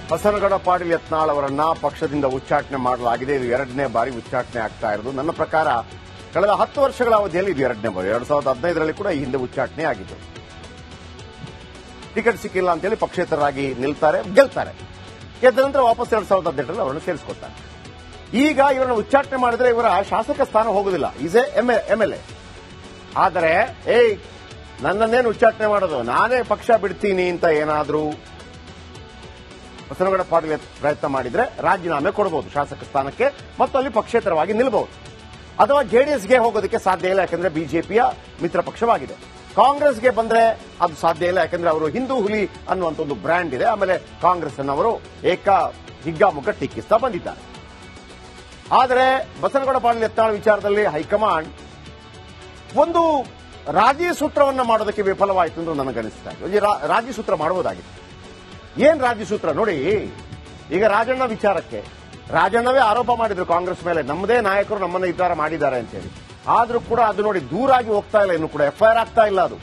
ಬಸನಗೌಡ ಪಾಟೀಲ್ ಯತ್ನಾಳ್ ಅವರನ್ನ ಪಕ್ಷದಿಂದ ಉಚ್ಚಾಟನೆ ಮಾಡಲಾಗಿದೆ. ಇದು ಎರಡನೇ ಬಾರಿ ಉಚ್ಚಾಟನೆ ಆಗ್ತಾ ಇರೋದು. ನನ್ನ ಪ್ರಕಾರ ಕಳೆದ 10 ವರ್ಷಗಳ ಅವಧಿಯಲ್ಲಿ ಇದು ಎರಡನೇ ಬಾರಿ. 2015ರಲ್ಲಿ ಕೂಡ ಈ ಹಿಂದೆ ಉಚ್ಚಾಟನೆ ಆಗಿತ್ತು. ಟಿಕೆಟ್ ಸಿಕ್ಕಿಲ್ಲ ಅಂತೇಳಿ ಪಕ್ಷೇತರರಾಗಿ ನಿಲ್ತಾರೆ, ಗೆಲ್ತಾರೆ. ಗೆದ್ದ ನಂತರ ವಾಪಸ್ 2018ರಲ್ಲಿ ಅವರನ್ನು ಸೇರಿಸ್ಕೊತಾರೆ. ಈಗ ಇವರನ್ನು ಉಚ್ಚಾಟನೆ ಮಾಡಿದ್ರೆ ಇವರ ಶಾಸಕ ಸ್ಥಾನ ಹೋಗುದಿಲ್ಲ. Is MLA. ಆದರೆ ನನ್ನನ್ನೇನು ಉಚ್ಚಾಟನೆ ಮಾಡೋದು, ನಾನೇ ಪಕ್ಷ ಬಿಡ್ತೀನಿ ಅಂತ ಏನಾದರೂ ಬಸನಗೌಡ ಪಾಟೀಲ್ ಪ್ರಯತ್ನ ಮಾಡಿದ್ರೆ ರಾಜೀನಾಮೆ ಕೊಡಬಹುದು ಶಾಸಕ ಸ್ಥಾನಕ್ಕೆ ಮತ್ತು ಅಲ್ಲಿ ಪಕ್ಷೇತರವಾಗಿ ನಿಲ್ಲಬಹುದು. ಅಥವಾ ಜೆಡಿಎಸ್ಗೆ ಹೋಗೋದಕ್ಕೆ ಸಾಧ್ಯ ಇಲ್ಲ, ಯಾಕಂದ್ರೆ ಬಿಜೆಪಿಯ ಮಿತ್ರ ಪಕ್ಷವಾಗಿದೆ. ಕಾಂಗ್ರೆಸ್ಗೆ ಬಂದ್ರೆ ಅದು ಸಾಧ್ಯ ಇಲ್ಲ, ಯಾಕಂದ್ರೆ ಅವರು ಹಿಂದೂ ಹುಲಿ ಅನ್ನುವಂಥ ಒಂದು ಬ್ರ್ಯಾಂಡ್ ಇದೆ. ಆಮೇಲೆ ಕಾಂಗ್ರೆಸ್ ಅನ್ನವರು ಹಿಗ್ಗಾಮುಗ್ಗ ಟೀಕಿಸ್ತಾ ಬಂದಿದ್ದಾರೆ. ಆದರೆ ಬಸನಗೌಡ ಪಾಟೀಲ್ ಯತ್ನಾಳ್ ವಿಚಾರದಲ್ಲಿ ಹೈಕಮಾಂಡ್ ಒಂದು ರಾಜಿ ಸೂತ್ರವನ್ನ ಮಾಡೋದಕ್ಕೆ ವಿಫಲವಾಯಿತು ಎಂದು ನನಗನಿಸ್ತಾ ಇದೆ. ರಾಜಿ ಸೂತ್ರ ಮಾಡಬಹುದಾಗಿತ್ತು. ಏನ್ ರಾಜಿ ಸೂತ್ರ ನೋಡಿ, ಈಗ ರಾಜಣ್ಣ ವಿಚಾರಕ್ಕೆ ರಾಜಣ್ಣವೇ ಆರೋಪ ಮಾಡಿದ್ರು ಕಾಂಗ್ರೆಸ್ ಮೇಲೆ, ನಮ್ಮದೇ ನಾಯಕರು ನಮ್ಮನ್ನ ಈ ತರ ಮಾಡಿದ್ದಾರೆ ಅಂತ ಹೇಳಿ. ಆದ್ರೂ ಕೂಡ ಅದು ನೋಡಿ ದೂರಾಗಿ ಹೋಗ್ತಾ ಇಲ್ಲ, ಇನ್ನು ಕೂಡ ಎಫ್ಐಆರ್ ಆಗ್ತಾ ಇಲ್ಲ. ಅದು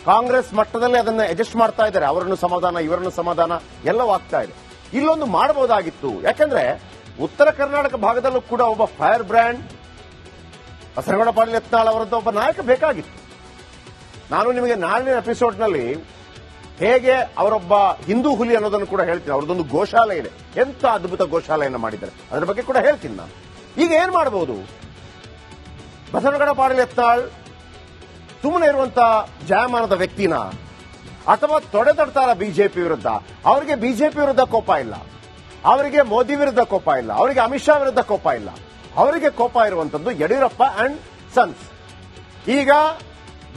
ಕಾಂಗ್ರೆಸ್ ಮಟ್ಟದಲ್ಲಿ ಅದನ್ನ ಅಡ್ಜಸ್ಟ್ ಮಾಡ್ತಾ ಇದ್ದಾರೆ. ಅವರನ್ನು ಸಮಾಧಾನ, ಇವರನ್ನು ಸಮಾಧಾನ ಎಲ್ಲವೂ ಆಗ್ತಾ ಇದೆ. ಇಲ್ಲೊಂದು ಮಾಡಬಹುದಾಗಿತ್ತು. ಯಾಕಂದ್ರೆ ಉತ್ತರ ಕರ್ನಾಟಕ ಭಾಗದಲ್ಲೂ ಕೂಡ ಒಬ್ಬ ಫೈರ್ ಬ್ರ್ಯಾಂಡ್ ಬಸನಗೌಡ ಪಾಟೀಲ್ ಯತ್ನಾಳ್ ಅವರದ್ದು ಒಬ್ಬ ನಾಯಕ ಬೇಕಾಗಿತ್ತು. ನಾನು ನಿಮಗೆ ನಾಳಿನ ಎಪಿಸೋಡ್ನಲ್ಲಿ ಹೇಗೆ ಅವರೊಬ್ಬ ಹಿಂದೂ ಹುಲಿ ಅನ್ನೋದನ್ನು ಕೂಡ ಹೇಳ್ತೀನಿ. ಅವರದೊಂದು ಗೋಶಾಲೆ ಇದೆ, ಎಂತ ಅದ್ಭುತ ಗೋಶಾಲೆಯನ್ನು ಮಾಡಿದ್ದಾರೆ, ಅದರ ಬಗ್ಗೆ ಕೂಡ ಹೇಳ್ತೀನಿ ನಾನು. ಈಗ ಏನ್ ಮಾಡಬಹುದು, ಬಸನಗೌಡ ಪಾಟೀಲ್ ಯತ್ನಾಳ್ ಸುಮ್ಮನೆ ಇರುವಂತ ಜಾಯಮಾನದ ವ್ಯಕ್ತಿನ ಅಥವಾ ತೊಡೆತಡ್ತಾರ ಬಿಜೆಪಿ ವಿರುದ್ಧ? ಅವರಿಗೆ ಬಿಜೆಪಿ ವಿರುದ್ಧ ಕೋಪ ಇಲ್ಲ, ಅವರಿಗೆ ಮೋದಿ ವಿರುದ್ಧ ಕೋಪ ಇಲ್ಲ, ಅವರಿಗೆ ಅಮಿತ್ ಶಾ ವಿರುದ್ಧ ಕೋಪ ಇಲ್ಲ. ಅವರಿಗೆ ಕೋಪ ಇರುವಂತದ್ದು ಯಡಿಯೂರಪ್ಪ ಅಂಡ್ ಸನ್ಸ್. ಈಗ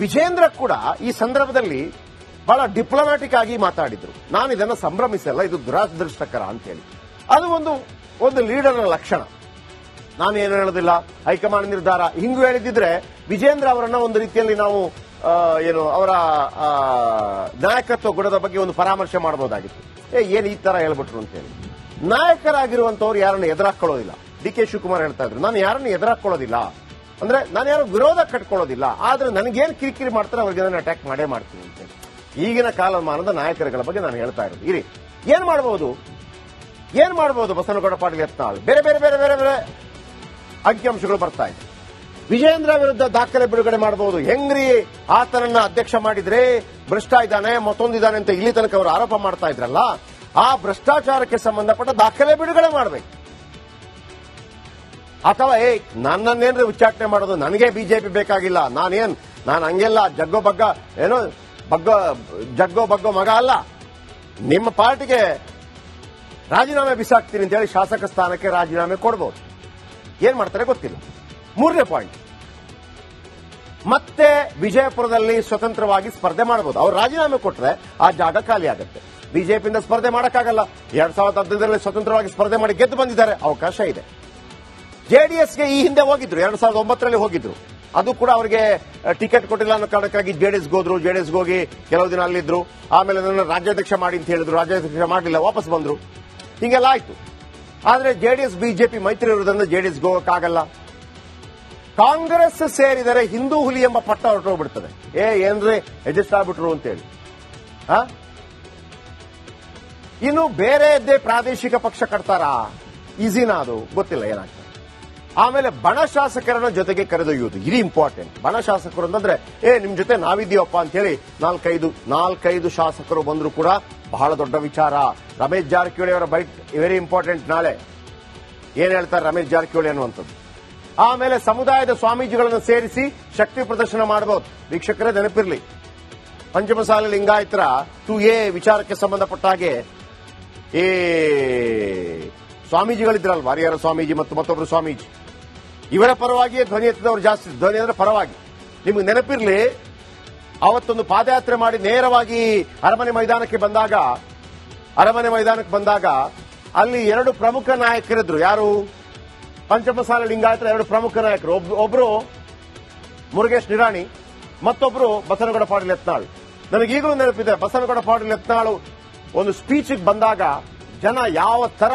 ವಿಜೇಂದ್ರ ಕೂಡ ಈ ಸಂದರ್ಭದಲ್ಲಿ ಬಹಳ ಡಿಪ್ಲೊಮ್ಯಾಟಿಕ್ ಆಗಿ ಮಾತಾಡಿದ್ರು. ನಾನು ಇದನ್ನು ಸಂಭ್ರಮಿಸಲ್ಲ, ಇದು ದುರದೃಷ್ಟಕರ ಅಂತೇಳಿ. ಅದು ಒಂದು ಲೀಡರ್ನ ಲಕ್ಷಣ. ನಾನು ಏನು ಹೇಳೋದಿಲ್ಲ, ಹೈಕಮಾಂಡ್ ನಿರ್ಧಾರ ಹಿಂಗೂ ಹೇಳಿದ್ರೆ ವಿಜೇಂದ್ರ ಅವರನ್ನ ಒಂದು ರೀತಿಯಲ್ಲಿ ನಾವು ಅವರ ನಾಯಕತ್ವ ಗುಣದ ಬಗ್ಗೆ ಒಂದು ಪರಾಮರ್ಶೆ ಮಾಡಬಹುದಾಗಿತ್ತು. ಏನ್ ಈ ತರ ಹೇಳ್ಬಿಟ್ರು ಅಂತೇಳಿ. ನಾಯಕರಾಗಿರುವಂತವ್ರು ಯಾರನ್ನು ಎದುರಾಕೊಳ್ಳೋದಿಲ್ಲ. ಡಿ.ಕೆ. ಶಿವಕುಮಾರ್ ಹೇಳ್ತಾ ಇದ್ರು, ನಾನು ಯಾರನ್ನು ಎದುರಾಕೊಳ್ಳೋದಿಲ್ಲ, ಅಂದ್ರೆ ನಾನು ಯಾರು ವಿರೋಧ ಕಟ್ಕೊಳ್ಳೋದಿಲ್ಲ, ಆದ್ರೆ ನನಗೇನು ಕಿರಿಕಿರಿ ಮಾಡ್ತಾರೆ ಅವ್ರಿಗೆ ನಾನು ಅಟ್ಯಾಕ್ ಮಾಡೇ ಮಾಡ್ತೀನಿ ಅಂತ. ಈಗಿನ ಕಾಲಮಾನದ ನಾಯಕರುಗಳ ಬಗ್ಗೆ ನಾನು ಹೇಳ್ತಾ ಇರೋದು. ಇರಿ, ಏನ್ ಮಾಡಬಹುದು ಬಸನಗೌಡ ಪಾಟೀಲ್ ಯತ್ನಾಳ್? ಬೇರೆ ಬೇರೆ ಬೇರೆ ಬೇರೆ ಬೇರೆ ಅಂಕಿಅಂಶಗಳು ಬರ್ತಾ ಇದೆ. ವಿಜೇಂದ್ರ ವಿರುದ್ಧ ದಾಖಲೆ ಬಿಡುಗಡೆ ಮಾಡಬಹುದು. ಹೆಂಗ್ರಿ ಆತನನ್ನ ಅಧ್ಯಕ್ಷ ಮಾಡಿದ್ರೆ ಭ್ರಷ್ಟ ಇದ್ದಾನೆ, ಮತ್ತೊಂದಿದ್ದಾನೆ ಅಂತ ಇಲ್ಲಿ ತನಕ ಅವರು ಆರೋಪ ಮಾಡ್ತಾ ಇದ್ರಲ್ಲ, ಆ ಭ್ರಷ್ಟಾಚಾರಕ್ಕೆ ಸಂಬಂಧಪಟ್ಟ ದಾಖಲೆ ಬಿಡುಗಡೆ ಮಾಡಬೇಕು. ಅಥವಾ ನನ್ನನ್ನೇನ್ರಿ ಉಚ್ಚಾಟನೆ ಮಾಡೋದು, ನನಗೆ ಬಿಜೆಪಿ ಬೇಕಾಗಿಲ್ಲ, ನಾನು ಹಂಗೆಲ್ಲ ಜಗ್ಗೋ ಬಗ್ಗೋ ಮಗ ಅಲ್ಲ, ನಿಮ್ಮ ಪಾರ್ಟಿಗೆ ರಾಜೀನಾಮೆ ಬಿಸಾಕ್ತೀನಿ ಅಂತ ಹೇಳಿ ಶಾಸಕ ಸ್ಥಾನಕ್ಕೆ ರಾಜೀನಾಮೆ ಕೊಡಬಹುದು. ಏನ್ ಮಾಡ್ತಾರೆ ಗೊತ್ತಿಲ್ಲ. 3ನೇ ಪಾಯಿಂಟ್, ಮತ್ತೆ ವಿಜಯಪುರದಲ್ಲಿ ಸ್ವತಂತ್ರವಾಗಿ ಸ್ಪರ್ಧೆ ಮಾಡಬಹುದು. ಅವ್ರು ರಾಜೀನಾಮೆ ಕೊಟ್ರೆ ಆ ಜಾಗ ಖಾಲಿ ಆಗುತ್ತೆ. ಬಿಜೆಪಿಯಿಂದ ಸ್ಪರ್ಧೆ ಮಾಡಕ್ಕಾಗಲ್ಲ. 2015ರಲ್ಲಿ ಸ್ವತಂತ್ರವಾಗಿ ಸ್ಪರ್ಧೆ ಮಾಡಿ ಗೆದ್ದು ಬಂದಿದ್ದಾರೆ, ಅವಕಾಶ ಇದೆ. ಜೆಡಿಎಸ್ಗೆ ಈ ಹಿಂದೆ ಹೋಗಿದ್ರು, 2009ರಲ್ಲಿ ಹೋಗಿದ್ರು. ಅದು ಕೂಡ ಅವರಿಗೆ ಟಿಕೆಟ್ ಕೊಟ್ಟಿಲ್ಲ ಅನ್ನೋ ಕಾರಣಕ್ಕಾಗಿ ಜೆಡಿಎಸ್ಗೆ ಹೋದ್ರು. ಜೆಡಿಎಸ್ಗೆ ಹೋಗಿ ಕೆಲವು ದಿನ ಅಲ್ಲಿದ್ರು. ಆಮೇಲೆ ನನ್ನ ರಾಜ್ಯಾಧ್ಯಕ್ಷ ಮಾಡಿ ಅಂತ ಹೇಳಿದ್ರು, ರಾಜ್ಯಾಧ್ಯಕ್ಷ ಮಾಡಲಿಲ್ಲ, ವಾಪಸ್ ಬಂದ್ರು. ಹೀಗೆಲ್ಲ ಆಯ್ತು. ಆದ್ರೆ ಜೆಡಿಎಸ್ ಬಿಜೆಪಿ ಮೈತ್ರಿ ಇರುವುದರಿಂದ ಜೆಡಿಎಸ್ಗೆ ಹೋಗಕ್ಕಾಗಲ್ಲ. ಕಾಂಗ್ರೆಸ್ ಸೇರಿದರೆ ಹಿಂದೂ ಹುಲಿ ಎಂಬ ಪಟ್ಟ ಹೊರಟೋಗ್ಬಿಡ್ತದೆ. ಏನ್ರಿ ಅಡ್ಜಸ್ಟ್ ಆಗ್ಬಿಟ್ರು ಅಂತೇಳಿ. ಇನ್ನು ಬೇರೆಯದ್ದೇ ಪ್ರಾದೇಶಿಕ ಪಕ್ಷ ಕಟ್ತಾರಾ? ಈಸಿನಾ? ಅದು ಗೊತ್ತಿಲ್ಲ ಏನಾಗ್ತದೆ. ಆಮೇಲೆ ಬಣ ಶಾಸಕರನ್ನ ಜೊತೆಗೆ ಕರೆದೊಯ್ಯುವುದು, ಇದು ಇಂಪಾರ್ಟೆಂಟ್. ಬಣ ಶಾಸಕರು ಅಂತಂದ್ರೆ ನಿಮ್ ಜೊತೆ ನಾವಿದ್ದೀವಪ್ಪ ಅಂತ ಹೇಳಿ 4-5 ಶಾಸಕರು ಬಂದ್ರು ಕೂಡ ಬಹಳ ದೊಡ್ಡ ವಿಚಾರ. ರಮೇಶ್ ಜಾರಕಿಹೊಳಿ ಅವರ ಬೈಟ್ ವೆರಿ ಇಂಪಾರ್ಟೆಂಟ್. ನಾಳೆ ಏನ್ ಹೇಳ್ತಾರೆ ರಮೇಶ್ ಜಾರಕಿಹೊಳಿ ಅನ್ನುವಂಥದ್ದು. ಆಮೇಲೆ ಸಮುದಾಯದ ಸ್ವಾಮೀಜಿಗಳನ್ನು ಸೇರಿಸಿ ಶಕ್ತಿ ಪ್ರದರ್ಶನ ಮಾಡಬಹುದು. ವೀಕ್ಷಕರೇ ನೆನಪಿರ್ಲಿ, ಪಂಚಮಸಾಲಿ ಲಿಂಗಾಯತರ 2A ವಿಚಾರಕ್ಕೆ ಸಂಬಂಧಪಟ್ಟ ಹಾಗೆ ಸ್ವಾಮೀಜಿಗಳಿದ್ರಲ್ವ, ಹರಿಹರ ಸ್ವಾಮೀಜಿ ಮತ್ತು ಮತ್ತೊಬ್ಬರು ಸ್ವಾಮೀಜಿ, ಇವರ ಪರವಾಗಿಯೇ ಧ್ವನಿ ಎತ್ತಿದವರು ಜಾಸ್ತಿ. ಧ್ವನಿ ಅಂದ್ರೆ ಪರವಾಗಿ. ನಿಮಗೆ ನೆನಪಿರ್ಲಿ, ಅವತ್ತೊಂದು ಪಾದಯಾತ್ರೆ ಮಾಡಿ ನೇರವಾಗಿ ಅರಮನೆ ಮೈದಾನಕ್ಕೆ ಬಂದಾಗ ಅಲ್ಲಿ 2 ಪ್ರಮುಖ ನಾಯಕರಿದ್ರು. ಯಾರು? ಪಂಚಮಸಾಲಿ ಲಿಂಗಾಯತರ 2 ಪ್ರಮುಖ ನಾಯಕರು. ಒಬ್ರು ಮುರುಗೇಶ್ ನಿರಾಣಿ, ಮತ್ತೊಬ್ರು ಬಸನಗೌಡ ಪಾಟೀಲ್ ಯತ್ನಾಳ್. ನನಗೀಗಲೂ ನೆನಪಿದೆ, ಬಸನಗೌಡ ಪಾಟೀಲ್ ಯತ್ನಾಳ್ ಒಂದು ಸ್ಪೀಚ್ಗೆ ಬಂದಾಗ ಜನ ಯಾವ ತರ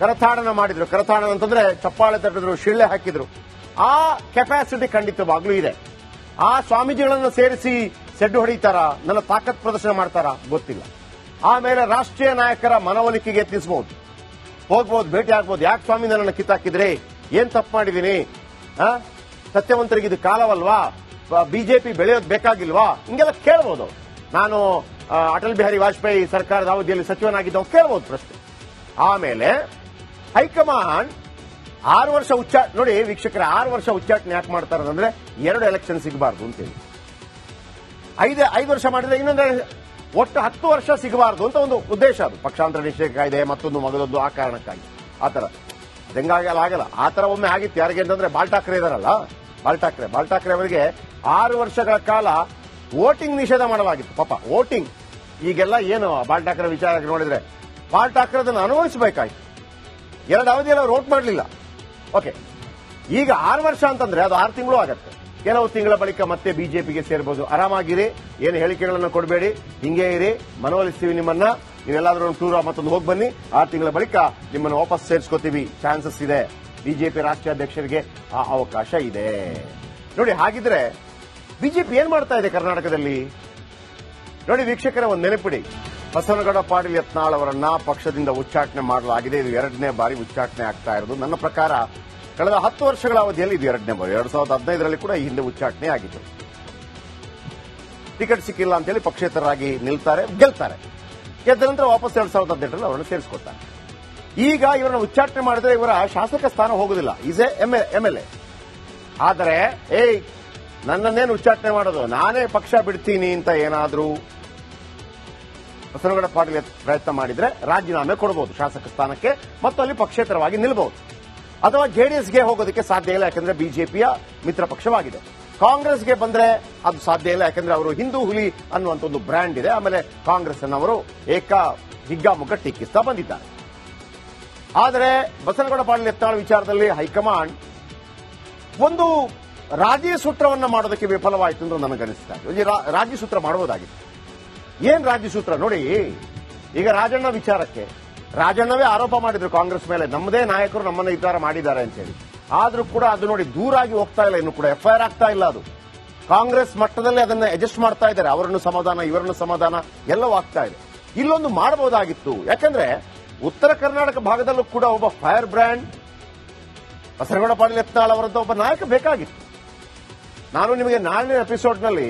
ಕರತಾಡನ ಮಾಡಿದ್ರು. ಕರತಾಡನ ಅಂತಂದ್ರೆ ಚಪ್ಪಾಳೆ ತಟ್ಟಿದ್ರು, ಶಿಳ್ಳೆ ಹಾಕಿದ್ರು. ಆ ಕೆಪಾಸಿಟಿ ಖಂಡಿತವಾಗ್ಲೂ ಇದೆ. ಆ ಸ್ವಾಮೀಜಿಗಳನ್ನು ಸೇರಿಸಿ ಸೆಡ್ಡು ಹೊಡಿತಾರ, ನನ್ನ ತಾಕತ್ ಪ್ರದರ್ಶನ ಮಾಡ್ತಾರ ಗೊತ್ತಿಲ್ಲ. ಆಮೇಲೆ ರಾಷ್ಟ್ರೀಯ ನಾಯಕರ ಮನವೊಲಿಕೆಗೆ ಯತ್ನಿಸಬಹುದು, ಹೋಗ್ಬೋದು, ಭೇಟಿ ಆಗ್ಬೋದು. ಯಾಕೆ ಸ್ವಾಮಿ ನನ್ನನ್ನು ಕಿತ್ತಾಕಿದ್ರಿ, ಏನ್ ತಪ್ಪು ಮಾಡಿದೀನಿ, ಸತ್ಯವಂತರಿಗೆ ಇದು ಕಾಲವಲ್ವಾ, ಬಿಜೆಪಿ ಬೆಳೆಯೋದು ಬೇಕಾಗಿಲ್ವಾ, ಹಿಂಗೆಲ್ಲ ಕೇಳ್ಬೋದು. ನಾನು ಅಟಲ್ ಬಿಹಾರಿ ವಾಜಪೇಯಿ ಸರ್ಕಾರದ ಅವಧಿಯಲ್ಲಿ ಸಚಿವನಾಗಿದ್ದ ಕೇಳ್ಬೋದು ಪ್ರಶ್ನೆ. ಆಮೇಲೆ ಹೈಕಮಾಂಡ್ 6 ವರ್ಷ ನೋಡಿ ವೀಕ್ಷಕರ, 6 ವರ್ಷ ಉಚ್ಚಾಟನೆ ಯಾಕೆ ಮಾಡ್ತಾರೆ ಅಂದ್ರೆ 2 ಎಲೆಕ್ಷನ್ ಸಿಗಬಾರ್ದು ಅಂತೇಳಿ. 5 ವರ್ಷ ಮಾಡಿದ್ರೆ ಇನ್ನೊಂದು ಒಟ್ಟು 10 ವರ್ಷ ಸಿಗಬಾರ್ದು ಅಂತ ಒಂದು ಉದ್ದೇಶ. ಅದು ಪಕ್ಷಾಂತರ ನಿಷೇಧ ಕಾಯ್ದೆ ಮತ್ತೊಂದು ಮಗದೊಂದು ಆ ಕಾರಣಕ್ಕಾಗಿ ಆತರ ಆಗಲ್ಲ. ಆತರ ಒಮ್ಮೆ ಆಗಿತ್ತು. ಯಾರಿಗೆ ಅಂತಂದ್ರೆ ಬಾಲ್ ಠಾಕ್ರೆ ಇದಾರಲ್ಲ, ಬಾಲ್ ಠಾಕ್ರೆ ಅವರಿಗೆ 6 ವರ್ಷಗಳ ಕಾಲ ವೋಟಿಂಗ್ ನಿಷೇಧ ಮಾಡಲಾಗಿತ್ತು. ಪಾಪ ವೋಟಿಂಗ್ ಈಗೆಲ್ಲ ಏನು ಬಾಲ್ ಠಾಕ್ರೆ ವಿಚಾರ ನೋಡಿದ್ರೆ ಬಾಲ್ ಠಾಕ್ರೆ ಅದನ್ನು ಅನುಭವಿಸಬೇಕಾಯ್ತು. 2 ಅವಧಿಯಲ್ಲಿ ಅವ್ರು ವೋಟ್ ಮಾಡಲಿಲ್ಲ. ಓಕೆ, ಈಗ 6 ವರ್ಷ ಅಂತಂದ್ರೆ ಅದು 6 ತಿಂಗಳು ಆಗತ್ತೆ. ಕೆಲವು ತಿಂಗಳ ಬಳಿಕ ಮತ್ತೆ ಬಿಜೆಪಿಗೆ ಸೇರಬಹುದು. ಆರಾಮಾಗಿರಿ, ಏನು ಹೇಳಿಕೆಗಳನ್ನು ಕೊಡಬೇಡಿ, ಹಿಂಗೆ ಇರಿ, ಮನವೊಲಿಸ್ತೀವಿ ನಿಮ್ಮನ್ನ. ನೀವೆಲ್ಲಾದ್ರೂ ಒಂದು ಟೂರ್ ಮತ್ತೊಂದು ಹೋಗಿ ಬನ್ನಿ, 6 ತಿಂಗಳ ಬಳಿಕ ನಿಮ್ಮನ್ನು ವಾಪಸ್ ಸೇರಿಸ್ಕೋತೀವಿ. ಚಾನ್ಸಸ್ ಇದೆ, ಬಿಜೆಪಿ ರಾಷ್ಟ್ರೀಯ ಅಧ್ಯಕ್ಷರಿಗೆ ಆ ಅವಕಾಶ ಇದೆ. ನೋಡಿ, ಹಾಗಿದ್ರೆ ಬಿಜೆಪಿ ಏನ್ ಮಾಡ್ತಾ ಇದೆ ಕರ್ನಾಟಕದಲ್ಲಿ ನೋಡಿ ವೀಕ್ಷಕರ, ಒಂದು ನೆನಪಿಡಿ, ಬಸವನಗೌಡ ಪಾಟೀಲ್ ಯತ್ನಾಳ್ ಅವರನ್ನ ಪಕ್ಷದಿಂದ ಉಚ್ಚಾಟನೆ ಮಾಡಲಾಗಿದೆ. ಇದು 2ನೇ ಬಾರಿ ಉಚ್ಚಾಟನೆ ಆಗ್ತಾ ಇರೋದು. ನನ್ನ ಪ್ರಕಾರ ಕಳೆದ 10 ವರ್ಷಗಳ ಅವಧಿಯಲ್ಲಿ ಇದು 2ನೇ ಬಾರಿ. 2015ರಲ್ಲಿ ಕೂಡ ಈ ಹಿಂದೆ ಉಚ್ಚಾಟನೆ ಆಗಿತ್ತು. ಟಿಕೆಟ್ ಸಿಕ್ಕಿಲ್ಲ ಅಂತ ಹೇಳಿ ಪಕ್ಷೇತರರಾಗಿ ನಿಲ್ತಾರೆ, ಗೆಲ್ತಾರೆ. ಗೆದ್ದ ನಂತರ ವಾಪಸ್ 2018ರಲ್ಲಿ ಅವರನ್ನು ಸೇರಿಸ್ಕೊತಾರೆ. ಈಗ ಇವರನ್ನು ಉಚ್ಚಾಟನೆ ಮಾಡಿದ್ರೆ ಇವರ ಶಾಸಕ ಸ್ಥಾನ ಹೋಗುದಿಲ್ಲ, ಈಸ್ ಎಂಎಲ್ಎ. ಆದರೆ ನನ್ನನ್ನೇನು ಉಚ್ಚಾಟನೆ ಮಾಡೋದು, ನಾನೇ ಪಕ್ಷ ಬಿಡ್ತೀನಿ ಅಂತ ಏನಾದ್ರೂ ಬಸವನಗೌಡ ಪಾಟೀಲ್ ಪ್ರಯತ್ನ ಮಾಡಿದ್ರೆ ರಾಜೀನಾಮೆ ಕೊಡಬಹುದು ಶಾಸಕ ಸ್ಥಾನಕ್ಕೆ, ಮತ್ತು ಅಲ್ಲಿ ಪಕ್ಷೇತರವಾಗಿ ನಿಲ್ಲಬಹುದು. ಅಥವಾ ಜೆಡಿಎಸ್ಗೆ ಹೋಗೋದಕ್ಕೆ ಸಾಧ್ಯ ಇಲ್ಲ, ಯಾಕಂದ್ರೆ ಬಿಜೆಪಿಯ ಮಿತ್ರ ಪಕ್ಷವಾಗಿದೆ. ಕಾಂಗ್ರೆಸ್ಗೆ ಬಂದ್ರೆ ಅದು ಸಾಧ್ಯ ಇಲ್ಲ, ಯಾಕಂದ್ರೆ ಅವರು ಹಿಂದೂ ಹುಲಿ ಅನ್ನುವಂಥ ಒಂದು ಬ್ರ್ಯಾಂಡ್ ಇದೆ. ಆಮೇಲೆ ಕಾಂಗ್ರೆಸ್ ಅವರು ಹಿಗ್ಗಾಮುಗ್ಗ ಟೀಕಿಸ್ತಾ ಬಂದಿದ್ದಾರೆ. ಆದರೆ ಬಸವನಗೌಡ ಪಾಟೀಲ್ ಯತ್ನಾಳ್ ವಿಚಾರದಲ್ಲಿ ಹೈಕಮಾಂಡ್ ಒಂದು ರಾಜಿ ಸೂತ್ರವನ್ನ ಮಾಡೋದಕ್ಕೆ ವಿಫಲವಾಯಿತು ಅಂತ ನನಗನ್ನಿಸ್ತಾ ಇದೆ. ರಾಜಿ ಸೂತ್ರ ಮಾಡಬಹುದಾಗಿತ್ತು. ಏನ್ ರಾಜಿ ಸೂತ್ರ ನೋಡಿ, ಈಗ ರಾಜಣ್ಣ ವಿಚಾರಕ್ಕೆ ರಾಜಣ್ಣವೇ ಆರೋಪ ಮಾಡಿದ್ರು ಕಾಂಗ್ರೆಸ್ ಮೇಲೆ, ನಮ್ಮದೇ ನಾಯಕರು ನಮ್ಮನ್ನ ಈ ತರ ಮಾಡಿದ್ದಾರೆ ಅಂತ ಹೇಳಿ. ಆದ್ರೂ ಕೂಡ ಅದು ನೋಡಿ ದೂರಾಗಿ ಹೋಗ್ತಾ ಇಲ್ಲ, ಇನ್ನು ಕೂಡ ಎಫ್ಐಆರ್ ಆಗ್ತಾ ಇಲ್ಲ. ಅದು ಕಾಂಗ್ರೆಸ್ ಮಟ್ಟದಲ್ಲಿ ಅದನ್ನ ಅಡ್ಜಸ್ಟ್ ಮಾಡ್ತಾ ಇದ್ದಾರೆ. ಅವರನ್ನು ಸಮಾಧಾನ, ಇವರನ್ನು ಸಮಾಧಾನ ಎಲ್ಲವೂ ಆಗ್ತಾ ಇದೆ. ಇಲ್ಲೊಂದು ಮಾಡಬಹುದಾಗಿತ್ತು, ಯಾಕಂದ್ರೆ ಉತ್ತರ ಕರ್ನಾಟಕ ಭಾಗದಲ್ಲೂ ಕೂಡ ಒಬ್ಬ ಫೈರ್ ಬ್ರ್ಯಾಂಡ್ ಬಸವನಗೌಡ ಪಾಟೀಲ್ ಯತ್ನಾಳ್ ಅವರಂತ ಒಬ್ಬ ನಾಯಕ ಬೇಕಾಗಿತ್ತು. ನಾನು ನಿಮಗೆ ನಾಳಿನ ಎಪಿಸೋಡ್ನಲ್ಲಿ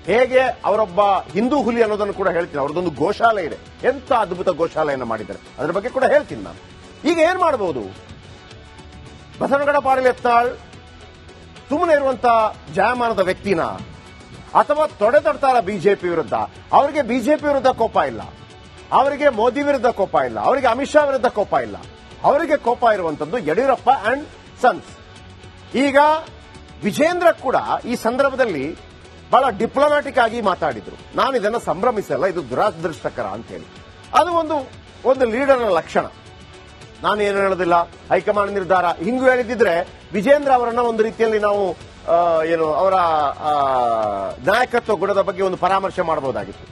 ಹೇಗೆ ಅವರೊಬ್ಬ ಹಿಂದೂ ಹುಲಿ ಅನ್ನೋದನ್ನು ಕೂಡ ಹೇಳ್ತೀನಿ. ಅವರದೊಂದು ಗೋಶಾಲೆ ಇದೆ, ಎಂತ ಅದ್ಭುತ ಗೋಶಾಲೆಯನ್ನು ಮಾಡಿದ್ದಾರೆ, ಅದರ ಬಗ್ಗೆ ಕೂಡ ಹೇಳ್ತೀನಿ ನಾನು. ಈಗ ಏನ್ ಮಾಡಬಹುದು, ಬಸವನಗೌಡ ಪಾಟೀಲ್ ಯತ್ನಾಳ್ ಸುಮ್ಮನೆ ಇರುವಂತ ಜಾಯಮಾನದ ವ್ಯಕ್ತಿನ, ಅಥವಾ ತೊಡೆತಡ್ತಾರ ಬಿಜೆಪಿ ವಿರುದ್ಧ? ಅವರಿಗೆ ಬಿಜೆಪಿ ವಿರುದ್ಧ ಕೋಪ ಇಲ್ಲ, ಅವರಿಗೆ ಮೋದಿ ವಿರುದ್ಧ ಕೋಪ ಇಲ್ಲ, ಅವರಿಗೆ ಅಮಿತ್ ಶಾ ವಿರುದ್ಧ ಕೋಪ ಇಲ್ಲ. ಅವರಿಗೆ ಕೋಪ ಇರುವಂತದ್ದು ಯಡಿಯೂರಪ್ಪ ಅಂಡ್ ಸನ್ಸ್. ಈಗ ವಿಜೇಂದ್ರ ಕೂಡ ಈ ಸಂದರ್ಭದಲ್ಲಿ ಬಹಳ ಡಿಪ್ಲೊಮ್ಯಾಟಿಕ್ ಆಗಿ ಮಾತಾಡಿದ್ರು. ನಾನು ಇದನ್ನು ಸಂಭ್ರಮಿಸಲ್ಲ, ಇದು ದುರಾದೃಷ್ಟಕರ ಅಂತ ಹೇಳಿ. ಅದು ಒಂದು ಲೀಡರ್ನ ಲಕ್ಷಣ. ನಾನು ಏನು ಹೇಳೋದಿಲ್ಲ, ಹೈಕಮಾಂಡ್ ನಿರ್ಧಾರ ಹಿಂಗೂ ಹೇಳಿದ್ರೆ ವಿಜೇಂದ್ರ ಅವರನ್ನ ಒಂದು ರೀತಿಯಲ್ಲಿ ನಾವು ಅವರ ನಾಯಕತ್ವ ಗುಣದ ಬಗ್ಗೆ ಒಂದು ಪರಾಮರ್ಶೆ ಮಾಡಬಹುದಾಗಿತ್ತು.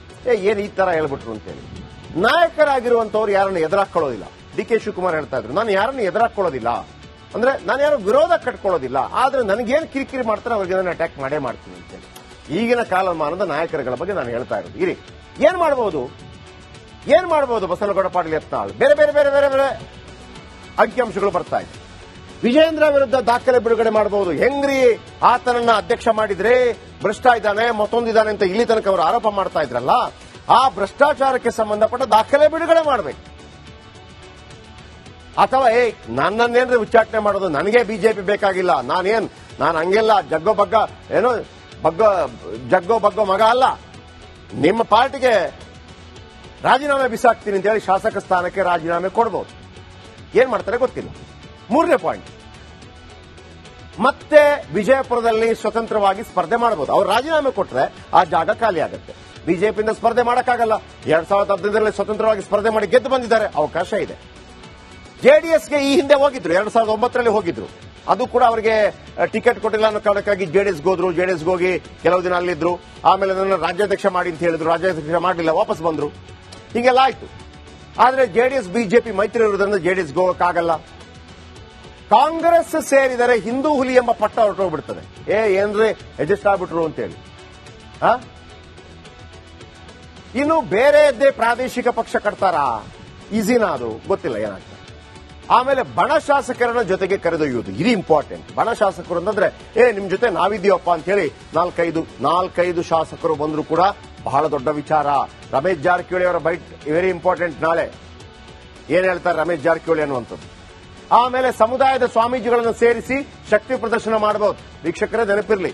ಏನು ಈ ತರ ಹೇಳ್ಬಿಟ್ರು ಅಂತೇಳಿ. ನಾಯಕರಾಗಿರುವಂತವ್ರು ಯಾರನ್ನು ಎದುರಾಕೊಳ್ಳೋದಿಲ್ಲ. ಡಿ ಕೆ ಶಿವಕುಮಾರ್ ಹೇಳ್ತಾ ಇದ್ರು, ನಾನು ಯಾರನ್ನು ಎದುರಾಕೊಳ್ಳೋದಿಲ್ಲ, ಅಂದ್ರೆ ನಾನು ಯಾರು ವಿರೋಧ ಕಟ್ಕೊಳ್ಳೋದಿಲ್ಲ, ಆದ್ರೆ ನನಗೇನು ಕಿರಿಕಿರಿ ಮಾಡ್ತಾರೆ ಅವ್ರಿಗೆ ನಾನು ಅಟ್ಯಾಕ್ ಮಾಡೇ ಮಾಡ್ತೀನಿ ಅಂತೇಳಿ. ಈಗಿನ ಕಾಲಮಾನದ ನಾಯಕರುಗಳ ಬಗ್ಗೆ ನಾನು ಹೇಳ್ತಾ ಇರೋದು. ಇರಿ, ಏನ್ ಮಾಡಬಹುದು ಬಸವನಗೌಡ ಪಾಟೀಲ್ ಯತ್ನಾಳ್? ಬೇರೆ ಬೇರೆ ಬೇರೆ ಬೇರೆ ಬೇರೆ ಅಂಕಿಅಂಶಗಳು ಬರ್ತಾ ಇದೆ. ವಿಜೇಂದ್ರ ವಿರುದ್ಧ ದಾಖಲೆ ಬಿಡುಗಡೆ ಮಾಡಬಹುದು. ಹೆಂಗ್ರಿ ಆತನನ್ನ ಅಧ್ಯಕ್ಷ ಮಾಡಿದ್ರೆ ಭ್ರಷ್ಟ ಇದ್ದಾನೆ, ಮತ್ತೊಂದಿದ್ದಾನೆ ಅಂತ ಇಲ್ಲಿ ತನಕ ಅವರು ಆರೋಪ ಮಾಡ್ತಾ ಇದ್ರಲ್ಲ, ಆ ಭ್ರಷ್ಟಾಚಾರಕ್ಕೆ ಸಂಬಂಧಪಟ್ಟ ದಾಖಲೆ ಬಿಡುಗಡೆ ಮಾಡಬೇಕು. ಅಥವಾ ನನ್ನನ್ನೇನ್ರಿ ಉಚ್ಚಾಟನೆ ಮಾಡೋದು, ನನಗೆ ಬಿಜೆಪಿ ಬೇಕಾಗಿಲ್ಲ, ನಾನು ಹಂಗೆಲ್ಲ ಜಗ್ಗೋ ಬಗ್ಗೋ ಮಗ ಅಲ್ಲ, ನಿಮ್ಮ ಪಾರ್ಟಿಗೆ ರಾಜೀನಾಮೆ ಬಿಸಾಕ್ತೀನಿ ಅಂತ ಹೇಳಿ ಶಾಸಕ ಸ್ಥಾನಕ್ಕೆ ರಾಜೀನಾಮೆ ಕೊಡಬಹುದು. ಏನ್ ಮಾಡ್ತಾರೆ ಗೊತ್ತಿಲ್ಲ. 3ನೇ ಪಾಯಿಂಟ್, ಮತ್ತೆ ವಿಜಯಪುರದಲ್ಲಿ ಸ್ವತಂತ್ರವಾಗಿ ಸ್ಪರ್ಧೆ ಮಾಡಬಹುದು. ಅವ್ರು ರಾಜೀನಾಮೆ ಕೊಟ್ರೆ ಆ ಜಾಗ ಖಾಲಿ ಆಗುತ್ತೆ. ಬಿಜೆಪಿಯಿಂದ ಸ್ಪರ್ಧೆ ಮಾಡಕ್ಕಾಗಲ್ಲ. 2015ರಲ್ಲಿ ಸ್ವತಂತ್ರವಾಗಿ ಸ್ಪರ್ಧೆ ಮಾಡಿ ಗೆದ್ದು ಬಂದಿದ್ದಾರೆ, ಅವಕಾಶ ಇದೆ. ಜೆಡಿಎಸ್ಗೆ ಈ ಹಿಂದೆ ಹೋಗಿದ್ರು, 2009ರಲ್ಲಿ ಹೋಗಿದ್ರು. ಅದು ಕೂಡ ಅವರಿಗೆ ಟಿಕೆಟ್ ಕೊಟ್ಟಿಲ್ಲ ಅನ್ನೋ ಕಾರಣಕ್ಕಾಗಿ ಜೆಡಿಎಸ್ಗೆ ಹೋದ್ರು. ಜೆಡಿಎಸ್ಗೆ ಹೋಗಿ ಕೆಲವು ದಿನ ಅಲ್ಲಿದ್ರು. ಆಮೇಲೆ ನನ್ನ ರಾಜ್ಯಾಧ್ಯಕ್ಷ ಮಾಡಿ ಅಂತ ಹೇಳಿದ್ರು, ರಾಜ್ಯಾಧ್ಯಕ್ಷ ಮಾಡಲಿಲ್ಲ, ವಾಪಸ್ ಬಂದ್ರು. ಹೀಗೆಲ್ಲ ಆಯ್ತು. ಆದ್ರೆ ಜೆಡಿಎಸ್ ಬಿಜೆಪಿ ಮೈತ್ರಿ ಇರೋದ್ರಿಂದ ಜೆಡಿಎಸ್ಗೆ ಹೋಗಕ್ಕಾಗಲ್ಲ. ಕಾಂಗ್ರೆಸ್ ಸೇರಿದರೆ ಹಿಂದೂ ಹುಲಿ ಎಂಬ ಪಟ್ಟ ಹೊರಟೋಗ್ಬಿಡ್ತದೆ. ಏನ್ರಿ ಅಡ್ಜಸ್ಟ್ ಆಗ್ಬಿಟ್ರು ಅಂತೇಳಿ. ಇನ್ನು ಬೇರೆಯದ್ದೇ ಪ್ರಾದೇಶಿಕ ಪಕ್ಷ ಕಟ್ತಾರಾ? ಈಸಿನಾ ಅದು? ಗೊತ್ತಿಲ್ಲ ಏನಾಗ್ತದೆ. ಆಮೇಲೆ ಬಣ ಶಾಸಕರನ್ನ ಜೊತೆಗೆ ಕರೆದೊಯ್ಯುವುದು, ಇದು ಇಂಪಾರ್ಟೆಂಟ್. ಬಣ ಶಾಸಕರು ಅಂತಂದ್ರೆ ನಿಮ್ ಜೊತೆ ನಾವಿದ್ದೀವಪ್ಪ ಅಂತ ಹೇಳಿ ನಾಲ್ಕೈದು ಶಾಸಕರು ಬಂದ್ರು ಕೂಡ ಬಹಳ ದೊಡ್ಡ ವಿಚಾರ. ರಮೇಶ್ ಜಾರಕಿಹೊಳಿ ಅವರ ಬೈಟ್ ವೆರಿ ಇಂಪಾರ್ಟೆಂಟ್. ನಾಳೆ ಏನ್ ಹೇಳ್ತಾರೆ ರಮೇಶ್ ಜಾರಕಿಹೊಳಿ ಅನ್ನುವಂಥದ್ದು. ಆಮೇಲೆ ಸಮುದಾಯದ ಸ್ವಾಮೀಜಿಗಳನ್ನು ಸೇರಿಸಿ ಶಕ್ತಿ ಪ್ರದರ್ಶನ ಮಾಡಬಹುದು. ವೀಕ್ಷಕರೇ ನೆನಪಿರ್ಲಿ,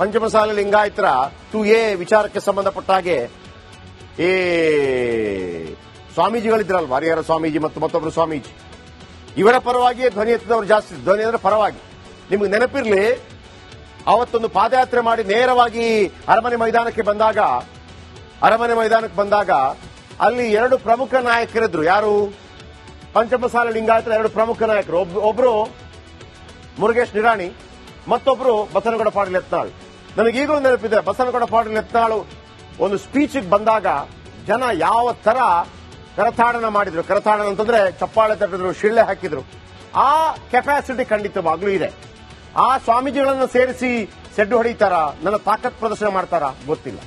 ಪಂಚಮಸಾಲಿ ಲಿಂಗಾಯತರ 2A ವಿಚಾರಕ್ಕೆ ಸಂಬಂಧಪಟ್ಟ ಹಾಗೆ ಸ್ವಾಮೀಜಿಗಳಿದ್ರಲ್ವ, ಹರಿಹರ ಸ್ವಾಮೀಜಿ ಮತ್ತು ಮತ್ತೊಬ್ಬರು ಸ್ವಾಮೀಜಿ, ಇವರ ಪರವಾಗಿಯೇ ಧ್ವನಿ ಎತ್ತಿದವರು ಜಾಸ್ತಿ. ಧ್ವನಿ ಅಂದ್ರೆ ಪರವಾಗಿ. ನಿಮಗೆ ನೆನಪಿರ್ಲಿ, ಅವತ್ತೊಂದು ಪಾದಯಾತ್ರೆ ಮಾಡಿ ನೇರವಾಗಿ ಅರಮನೆ ಮೈದಾನಕ್ಕೆ ಬಂದಾಗ ಅಲ್ಲಿ 2 ಪ್ರಮುಖ ನಾಯಕರಿದ್ರು. ಯಾರು? ಪಂಚಮಸಾಲಿ ಲಿಂಗಾಯತರ 2 ಪ್ರಮುಖ ನಾಯಕರು. ಒಬ್ರು ಮುರುಗೇಶ್ ನಿರಾಣಿ, ಮತ್ತೊಬ್ರು ಬಸನಗೌಡ ಪಾಟೀಲ್ ಯತ್ನಾಳ್. ನನಗೀಗಲೂ ನೆನಪಿದೆ, ಬಸನಗೌಡ ಪಾಟೀಲ್ ಯತ್ನಾಳ್ ಒಂದು ಸ್ಪೀಚ್ಗೆ ಬಂದಾಗ ಜನ ಯಾವ ತರ ಕರತಾಡನ ಮಾಡಿದ್ರು. ಕರತಾಡನ ಅಂತಂದ್ರೆ ಚಪ್ಪಾಳೆ ತಟ್ಟಿದ್ರು, ಶಿಳ್ಳೆ ಹಾಕಿದ್ರು. ಆ ಕೆಪಾಸಿಟಿ ಖಂಡಿತವಾಗ್ಲೂ ಇದೆ. ಆ ಸ್ವಾಮೀಜಿಗಳನ್ನು ಸೇರಿಸಿ ಸೆಡ್ಡು ಹೊಡಿತಾರ, ನನ್ನ ತಾಕತ್ ಪ್ರದರ್ಶನ ಮಾಡ್ತಾರ, ಗೊತ್ತಿಲ್ಲ.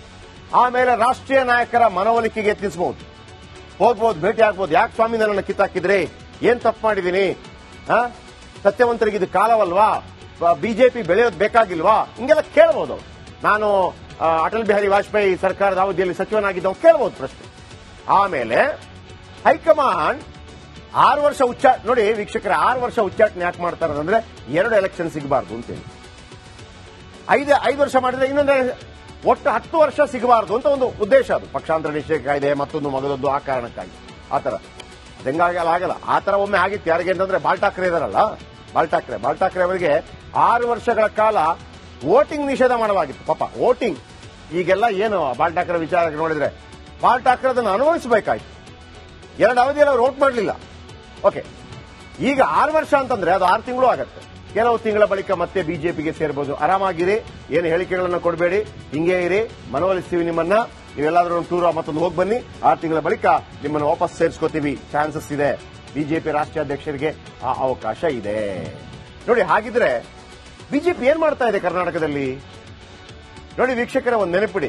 ಆಮೇಲೆ ರಾಷ್ಟ್ರೀಯ ನಾಯಕರ ಮನವೊಲಿಕೆಗೆ ಯತ್ನಿಸಬಹುದು, ಹೋಗ್ಬೋದು, ಭೇಟಿ ಆಗ್ಬೋದು. ಯಾಕೆ ಸ್ವಾಮಿ ನನ್ನನ್ನು ಕಿತ್ತಾಕಿದ್ರಿ, ಏನ್ ತಪ್ಪು ಮಾಡಿದೀನಿ, ಸತ್ಯವಂತರಿಗೆ ಇದು ಕಾಲವಲ್ವಾ, ಬಿಜೆಪಿ ಬೆಳೆಯೋದು ಬೇಕಾಗಿಲ್ವಾ, ಹಿಂಗೆಲ್ಲ ಕೇಳಬಹುದು. ನಾನು ಅಟಲ್ ಬಿಹಾರಿ ವಾಜಪೇಯಿ ಸರ್ಕಾರದ ಅವಧಿಯಲ್ಲಿ ಸಚಿವನಾಗಿದ್ದ ಕೇಳಬಹುದು ಪ್ರಶ್ನೆ. ಆಮೇಲೆ ಹೈಕಮಾಂಡ್ 6 ವರ್ಷ ನೋಡಿ ವೀಕ್ಷಕರ, 6 ವರ್ಷ ಉಚ್ಚಾಟನೆ ಯಾಕೆ ಮಾಡ್ತಾರೆ ಅಂದ್ರೆ 2 ಎಲೆಕ್ಷನ್ ಸಿಗಬಾರ್ದು ಅಂತೇಳಿ. 5 ವರ್ಷ ಮಾಡಿದ್ರೆ ಇನ್ನೊಂದು ಒಟ್ಟು 10 ವರ್ಷ ಸಿಗಬಾರ್ದು ಅಂತ ಒಂದು ಉದ್ದೇಶ. ಅದು ಪಕ್ಷಾಂತರ ನಿಷೇಧ ಕಾಯ್ದೆ ಮತ್ತೊಂದು ಮಗದೊಂದು, ಆ ಕಾರಣಕ್ಕಾಗಿ ಆತರ ಆಗಲ್ಲ. ಆತರ ಒಮ್ಮೆ ಆಗಿತ್ತು. ಯಾರಿಗೆ ಅಂತಂದ್ರೆ ಬಾಲ್ ಠಾಕ್ರೆ ಇದಾರಲ್ಲ, ಬಾಲ್ ಠಾಕ್ರೆ ಅವರಿಗೆ 6 ವರ್ಷಗಳ ಕಾಲ ವೋಟಿಂಗ್ ನಿಷೇಧ ಮಾಡಲಾಗಿತ್ತು. ಪಾಪ ವೋಟಿಂಗ್ ಈಗೆಲ್ಲ ಏನು ಬಾಲ್ ಠಾಕ್ರೆ ವಿಚಾರ ನೋಡಿದ್ರೆ ಬಾಲ್ ಠಾಕ್ರೆ ಅದನ್ನು ಅನುಭವಿಸಬೇಕಾಯ್ತು. 2 ಅವಧಿಯಲ್ಲಿ ಅವರು ವೋಟ್ ಮಾಡಲಿಲ್ಲ. ಓಕೆ, ಈಗ 6 ವರ್ಷ ಅಂತಂದ್ರೆ ಅದು 6 ತಿಂಗಳು ಆಗತ್ತೆ. ಕೆಲವು ತಿಂಗಳ ಬಳಿಕ ಮತ್ತೆ ಬಿಜೆಪಿಗೆ ಸೇರಬಹುದು. ಆರಾಮಾಗಿರಿ, ಏನು ಹೇಳಿಕೆಗಳನ್ನು ಕೊಡಬೇಡಿ, ಹಿಂಗೇ ಇರಿ, ಮನವೊಲಿಸ್ತೀವಿ ನಿಮ್ಮನ್ನ. ನೀವೆಲ್ಲಾದ್ರೂ ಒಂದು ಟೂರ್ ಮತ್ತೊಂದು ಹೋಗಿ ಬನ್ನಿ, 6 ತಿಂಗಳ ಬಳಿಕ ನಿಮ್ಮನ್ನು ವಾಪಸ್ ಸೇರಿಸ್ಕೋತೀವಿ. ಚಾನ್ಸಸ್ ಇದೆ. ಬಿಜೆಪಿ ರಾಷ್ಟ್ರೀಯ ಅಧ್ಯಕ್ಷರಿಗೆ ಆ ಅವಕಾಶ ಇದೆ. ನೋಡಿ, ಹಾಗಿದ್ರೆ ಬಿಜೆಪಿ ಏನ್ ಮಾಡ್ತಾ ಇದೆ ಕರ್ನಾಟಕದಲ್ಲಿ? ನೋಡಿ ವೀಕ್ಷಕರ, ಒಂದು ನೆನಪಿಡಿ,